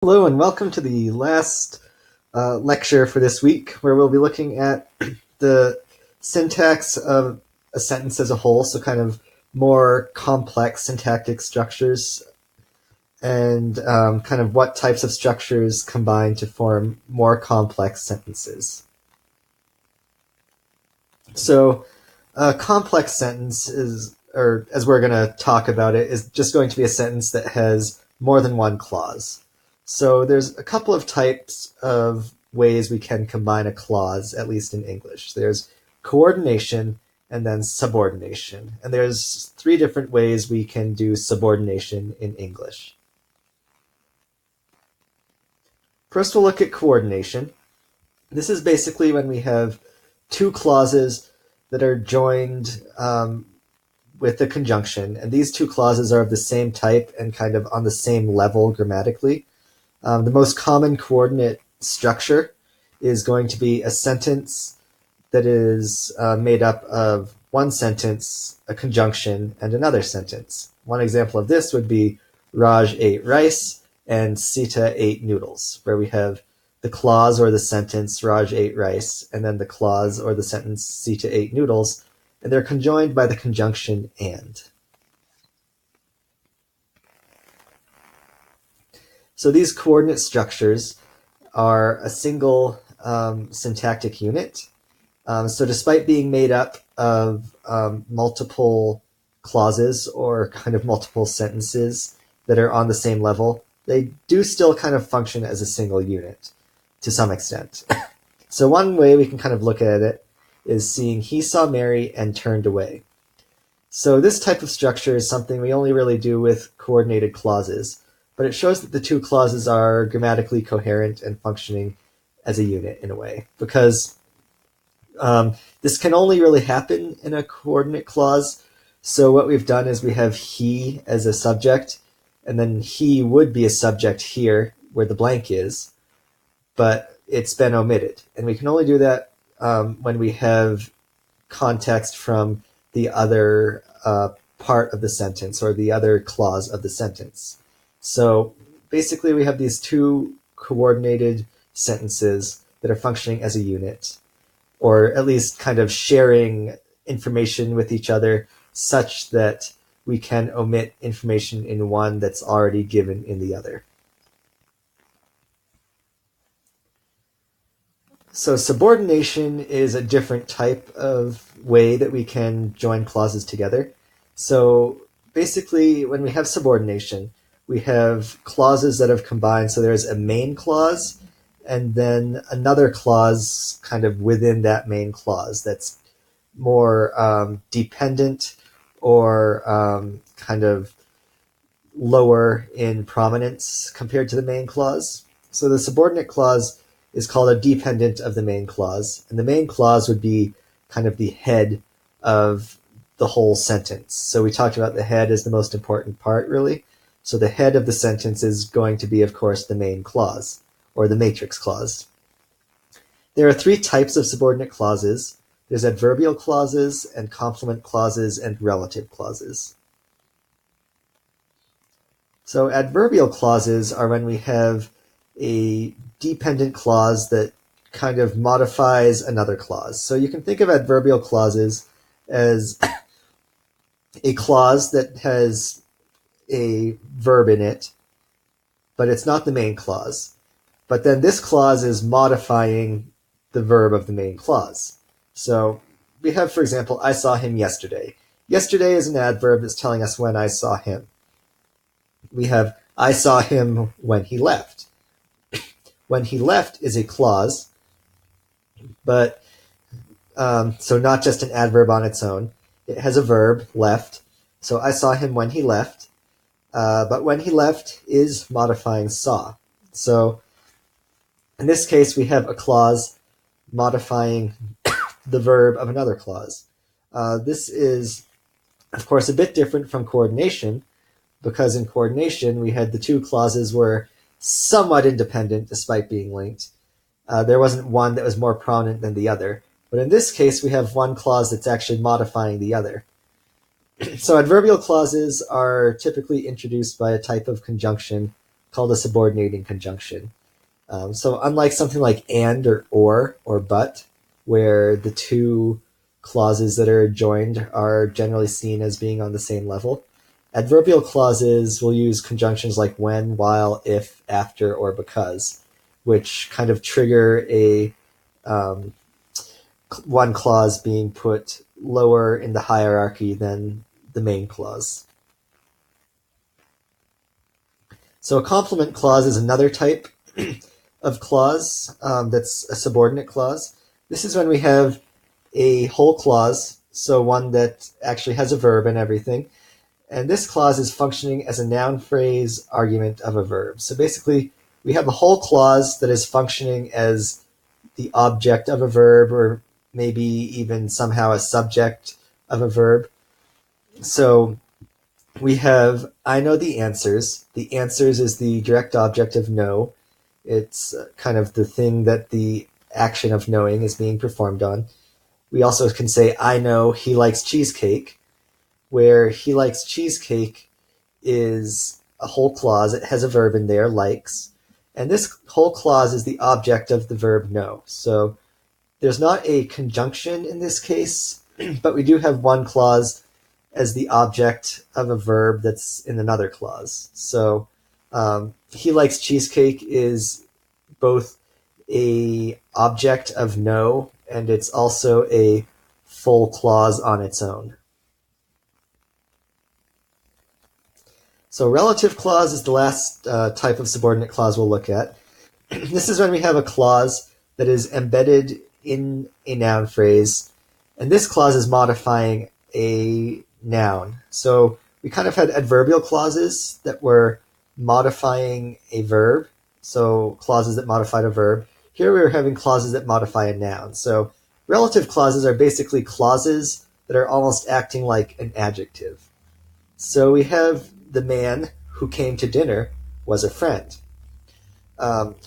Hello and welcome to the last lecture for this week, where we'll be looking at the syntax of a sentence as a whole, so kind of more complex syntactic structures, and kind of what types of structures combine to form more complex sentences. So a complex sentence is, or as we're going to talk about it, is just going to be a sentence that has more than one clause. So there's a couple of types of ways we can combine a clause, at least in English. There's coordination and then subordination. And there's three different ways we can do subordination in English. First, we'll look at coordination. This is basically when we have two clauses that are joined with a conjunction, and these two clauses are of the same type and kind of on the same level grammatically. The most common coordinate structure is going to be a sentence that is made up of one sentence, a conjunction, and another sentence. One example of this would be Raj ate rice and Sita ate noodles, where we have the clause or the sentence Raj ate rice, and then the clause or the sentence Sita ate noodles, and they're conjoined by the conjunction and. So these coordinate structures are a single syntactic unit. So despite being made up of multiple clauses or kind of multiple sentences that are on the same level, they do still kind of function as a single unit to some extent. So one way we can kind of look at it is seeing he saw Mary and turned away. So this type of structure is something we only really do with coordinated clauses, but it shows that the two clauses are grammatically coherent and functioning as a unit in a way, because this can only really happen in a coordinate clause. So what we've done is we have he as a subject, and then he would be a subject here where the blank is, but it's been omitted. And we can only do that when we have context from the other part of the sentence or the other clause of the sentence. So basically we have these two coordinated sentences that are functioning as a unit, or at least kind of sharing information with each other such that we can omit information in one that's already given in the other. So subordination is a different type of way that we can join clauses together. So basically when we have subordination, we have clauses that have combined. So there's a main clause and then another clause kind of within that main clause that's more dependent or kind of lower in prominence compared to the main clause. So the subordinate clause is called a dependent of the main clause, and the main clause would be kind of the head of the whole sentence. So we talked about the head as the most important part, really. So the head of the sentence is going to be, of course, the main clause, or the matrix clause. There are three types of subordinate clauses. There's adverbial clauses and complement clauses and relative clauses. So adverbial clauses are when we have a dependent clause that kind of modifies another clause. So you can think of adverbial clauses as a clause that has a verb in it, but it's not the main clause. But then this clause is modifying the verb of the main clause. So we have, for example, I saw him yesterday. Yesterday is an adverb that's telling us when I saw him. We have I saw him when he left. When he left is a clause, but so not just an adverb on its own. It has a verb, left. So I saw him when he left. But when he left is modifying saw. So in this case, we have a clause modifying the verb of another clause. This is, of course, a bit different from coordination, because in coordination, we had the two clauses were somewhat independent despite being linked. There wasn't one that was more prominent than the other. But in this case, we have one clause that's actually modifying the other. So adverbial clauses are typically introduced by a type of conjunction called a subordinating conjunction. So unlike something like and or but, where the two clauses that are joined are generally seen as being on the same level, adverbial clauses will use conjunctions like when, while, if, after, or because, which kind of trigger a one clause being put lower in the hierarchy than the main clause. So a complement clause is another type of clause that's a subordinate clause. This is when we have a whole clause, so one that actually has a verb and everything. And this clause is functioning as a noun phrase argument of a verb. So basically, we have a whole clause that is functioning as the object of a verb, or maybe even somehow a subject of a verb. So we have I know the answers. The answers is the direct object of know. It's kind of the thing that the action of knowing is being performed on. We also can say I know he likes cheesecake, where he likes cheesecake is a whole clause. It has a verb in there, likes. And this whole clause is the object of the verb know. So there's not a conjunction in this case, but we do have one clause as the object of a verb that's in another clause. So he likes cheesecake is both a object of know, and it's also a full clause on its own. So relative clause is the last type of subordinate clause we'll look at. This is when we have a clause that is embedded in a noun phrase, and this clause is modifying a noun. So we kind of had adverbial clauses that were modifying a verb, so clauses that modified a verb. Here we are having clauses that modify a noun. So relative clauses are basically clauses that are almost acting like an adjective. So we have the man who came to dinner was a friend.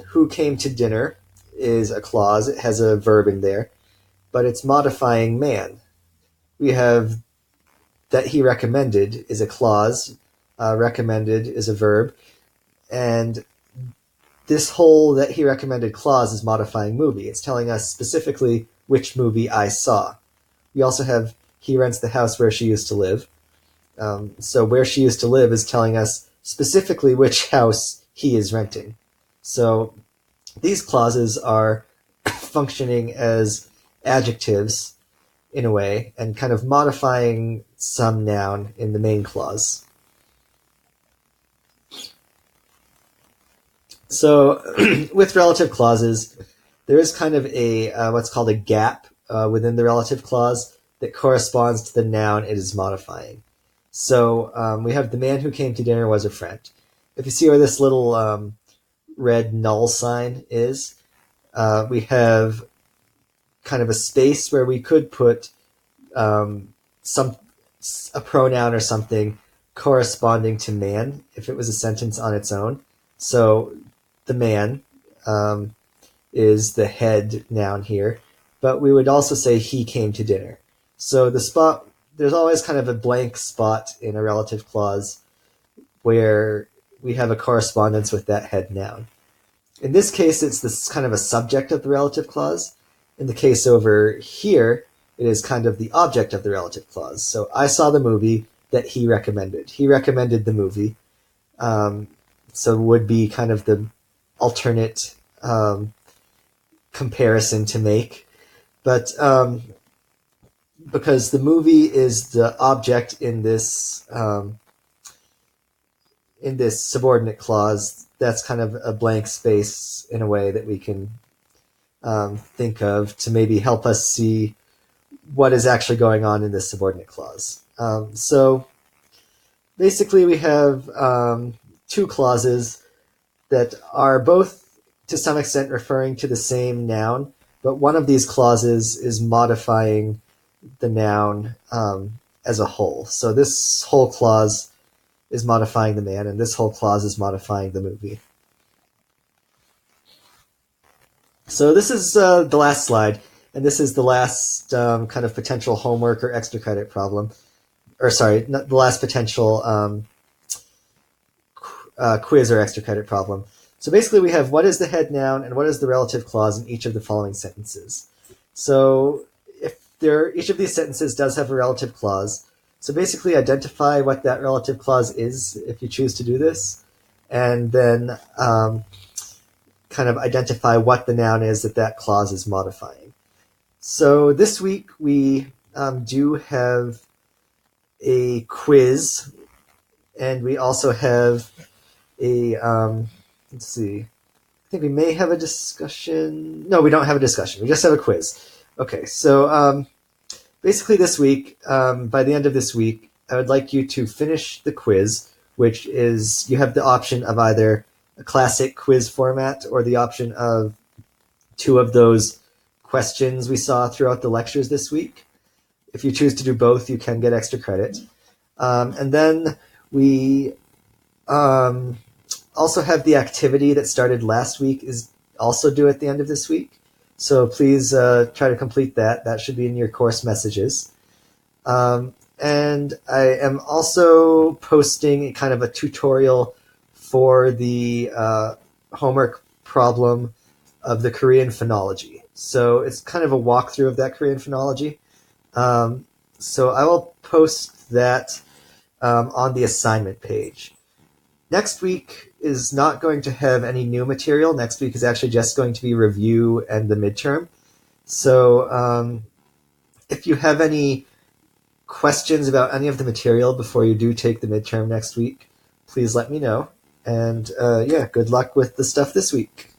Who came to dinner is a clause. It has a verb in there, but it's modifying man. We have that he recommended is a clause. Recommended is a verb. And this whole that he recommended clause is modifying movie. It's telling us specifically which movie I saw. We also have he rents the house where she used to live. So where she used to live is telling us specifically which house he is renting. So these clauses are functioning as adjectives in a way and kind of modifying some noun in the main clause. So with relative clauses, there is kind of a what's called a gap within the relative clause that corresponds to the noun it is modifying. So we have the man who came to dinner was a friend. If you see where this little red null sign is, we have kind of a space where we could put a pronoun or something corresponding to man if it was a sentence on its own. So the man is the head noun here, but we would also say he came to dinner. So there's always kind of a blank spot in a relative clause where we have a correspondence with that head noun. In this case, it's this kind of a subject of the relative clause. In the case over here, it is kind of the object of the relative clause. So I saw the movie that he recommended. He recommended the movie. So would be kind of the alternate comparison to make. But because the movie is the object in this subordinate clause, that's kind of a blank space in a way that we can think of to maybe help us see what is actually going on in this subordinate clause. So basically we have two clauses that are both to some extent referring to the same noun, but one of these clauses is modifying the noun as a whole. So this whole clause is modifying the man, and this whole clause is modifying the movie. So this is the last slide, and this is the last kind of potential homework or extra credit problem. Or sorry, not the last potential quiz or extra credit problem. So basically we have what is the head noun and what is the relative clause in each of the following sentences. So if each of these sentences does have a relative clause, so basically identify what that relative clause is if you choose to do this, and then kind of identify what the noun is that clause is modifying. So this week we do have a quiz, and we also have a, let's see, I think we may have a discussion. No, we don't have a discussion. We just have a quiz. Okay, so basically this week, by the end of this week, I would like you to finish the quiz, which is, you have the option of either a classic quiz format or the option of 2 of those questions we saw throughout the lectures this week. If you choose to do both, you can get extra credit. And then we also have the activity that started last week is also due at the end of this week. So please try to complete that. That should be in your course messages. And I am also posting kind of a tutorial for the homework problem of the Korean phonology. So it's kind of a walkthrough of that Korean phonology. So I will post that on the assignment page. Next week is not going to have any new material. Next week is actually just going to be review and the midterm. So if you have any questions about any of the material before you do take the midterm next week, please let me know. And yeah, good luck with the stuff this week.